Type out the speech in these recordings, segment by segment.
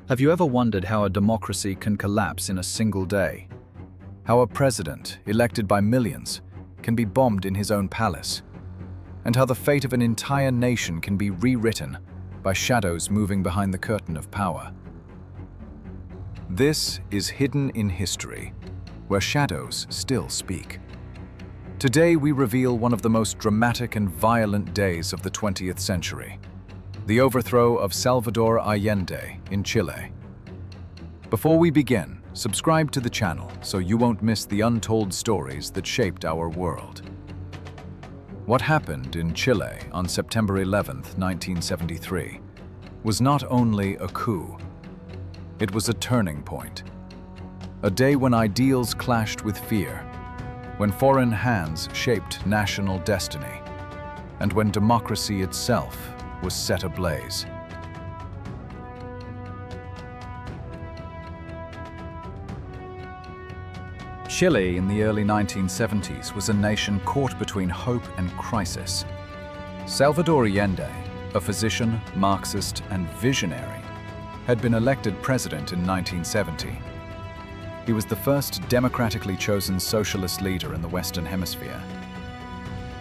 Have you ever wondered how a democracy can collapse in a single day? How a president, elected by millions, can be bombed in his own palace? And how the fate of an entire nation can be rewritten by shadows moving behind the curtain of power? This is Hidden in History, where shadows still speak. Today we reveal one of the most dramatic and violent days of the 20th century. The overthrow of Salvador Allende in Chile. Before we begin, subscribe to the channel so you won't miss the untold stories that shaped our world. What happened in Chile on September 11, 1973, was not only a coup. It was a turning point. A day when ideals clashed with fear, when foreign hands shaped national destiny, and when democracy itself was set ablaze. Chile in the early 1970s was a nation caught between hope and crisis. Salvador Allende, a physician, Marxist, and visionary, had been elected president in 1970. He was the first democratically chosen socialist leader in the Western Hemisphere.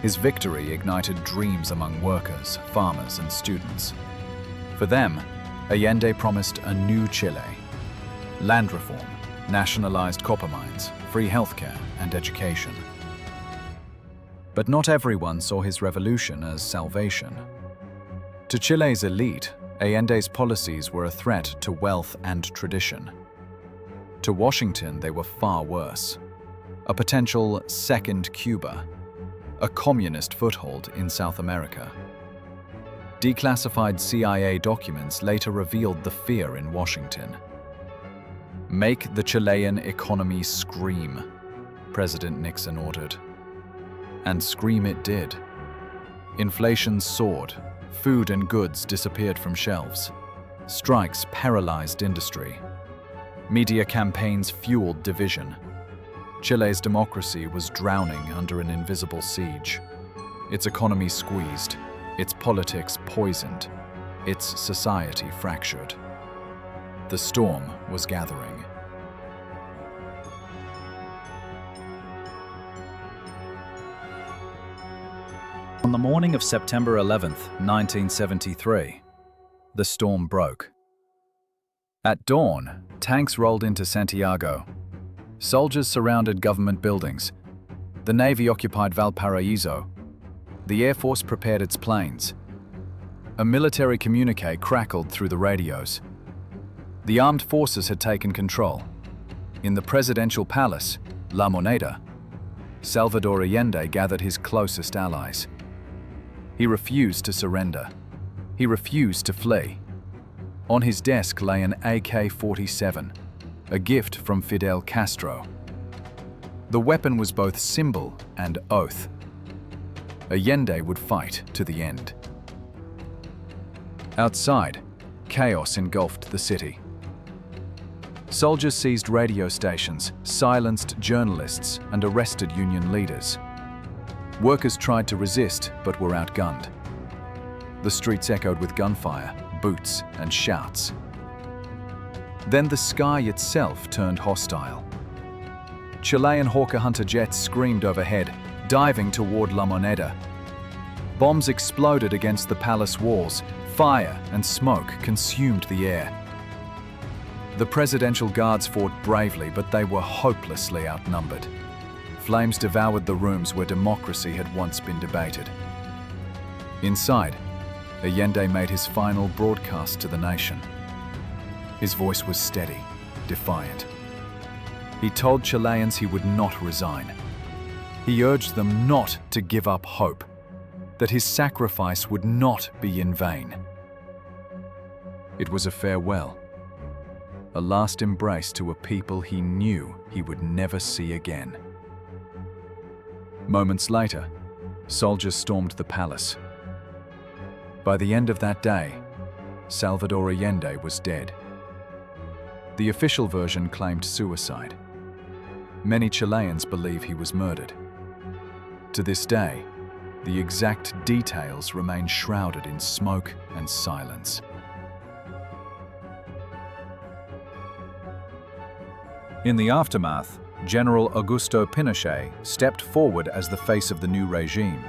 His victory ignited dreams among workers, farmers, and students. For them, Allende promised a new Chile: land reform, nationalized copper mines, free healthcare, and education. But not everyone saw his revolution as salvation. To Chile's elite, Allende's policies were a threat to wealth and tradition. To Washington, they were far worse: a potential second Cuba, a communist foothold in South America. Declassified CIA documents later revealed the fear in Washington. "Make the Chilean economy scream," President Nixon ordered. And scream it did. Inflation soared, food and goods disappeared from shelves. Strikes paralyzed industry. Media campaigns fueled division. Chile's democracy was drowning under an invisible siege. Its economy squeezed, its politics poisoned, its society fractured. The storm was gathering. On the morning of September 11th, 1973, the storm broke. At dawn, tanks rolled into Santiago. Soldiers surrounded government buildings. The Navy occupied Valparaiso. The Air Force prepared its planes. A military communique crackled through the radios. The armed forces had taken control. In the presidential palace, La Moneda, Salvador Allende gathered his closest allies. He refused to surrender. He refused to flee. On his desk lay an AK-47, a gift from Fidel Castro. The weapon was both symbol and oath. Allende would fight to the end. Outside, chaos engulfed the city. Soldiers seized radio stations, silenced journalists, and arrested union leaders. Workers tried to resist, but were outgunned. The streets echoed with gunfire, boots, and shouts. Then the sky itself turned hostile. Chilean Hawker Hunter jets screamed overhead, diving toward La Moneda. Bombs exploded against the palace walls. Fire and smoke consumed the air. The presidential guards fought bravely, but they were hopelessly outnumbered. Flames devoured the rooms where democracy had once been debated. Inside, Allende made his final broadcast to the nation. His voice was steady, defiant. He told Chileans he would not resign. He urged them not to give up hope, that his sacrifice would not be in vain. It was a farewell, a last embrace to a people he knew he would never see again. Moments later, soldiers stormed the palace. By the end of that day, Salvador Allende was dead. The official version claimed suicide. Many Chileans believe he was murdered. To this day, the exact details remain shrouded in smoke and silence. In the aftermath, General Augusto Pinochet stepped forward as the face of the new regime.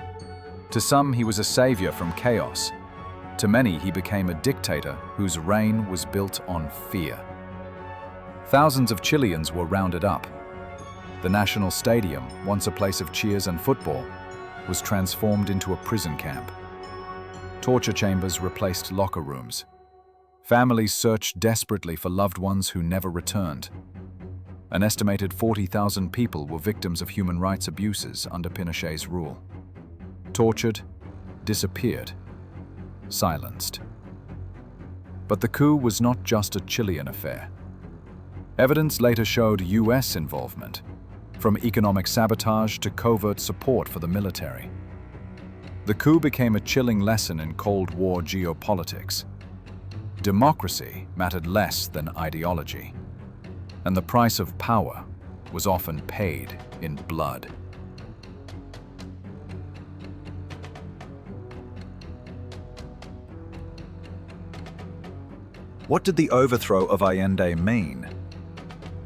To some, he was a savior from chaos. To many, he became a dictator whose reign was built on fear. Thousands of Chileans were rounded up. The National Stadium, once a place of cheers and football, was transformed into a prison camp. Torture chambers replaced locker rooms. Families searched desperately for loved ones who never returned. An estimated 40,000 people were victims of human rights abuses under Pinochet's rule. Tortured, disappeared, silenced. But the coup was not just a Chilean affair. Evidence later showed US involvement, from economic sabotage to covert support for the military. The coup became a chilling lesson in Cold War geopolitics. Democracy mattered less than ideology, and the price of power was often paid in blood. What did the overthrow of Allende mean?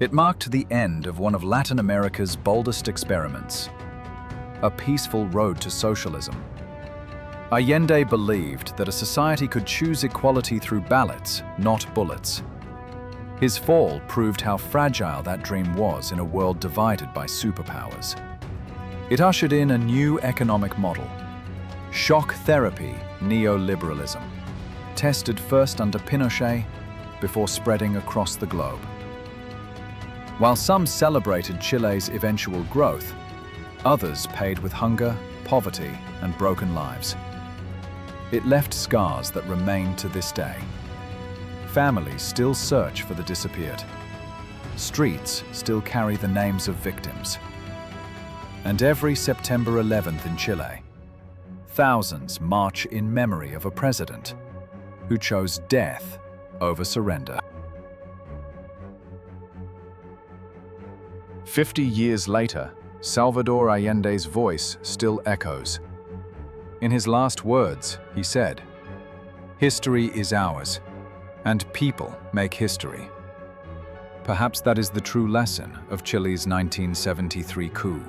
It marked the end of one of Latin America's boldest experiments, a peaceful road to socialism. Allende believed that a society could choose equality through ballots, not bullets. His fall proved how fragile that dream was in a world divided by superpowers. It ushered in a new economic model, shock therapy neoliberalism, tested first under Pinochet before spreading across the globe. While some celebrated Chile's eventual growth, others paid with hunger, poverty, and broken lives. It left scars that remain to this day. Families still search for the disappeared. Streets still carry the names of victims. And every September 11th in Chile, thousands march in memory of a president who chose death over surrender. 50 years later, Salvador Allende's voice still echoes. In his last words, he said, "History is ours, and people make history." Perhaps that is the true lesson of Chile's 1973 coup.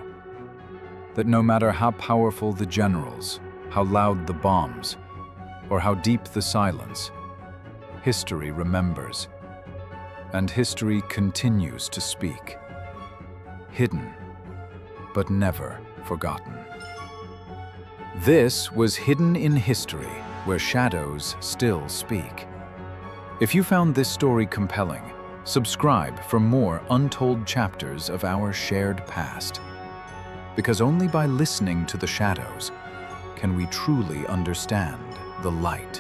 That no matter how powerful the generals, how loud the bombs, or how deep the silence, history remembers, and history continues to speak. Hidden, but never forgotten. This was Hidden in History, where shadows still speak. If you found this story compelling, subscribe for more untold chapters of our shared past. Because only by listening to the shadows can we truly understand the light.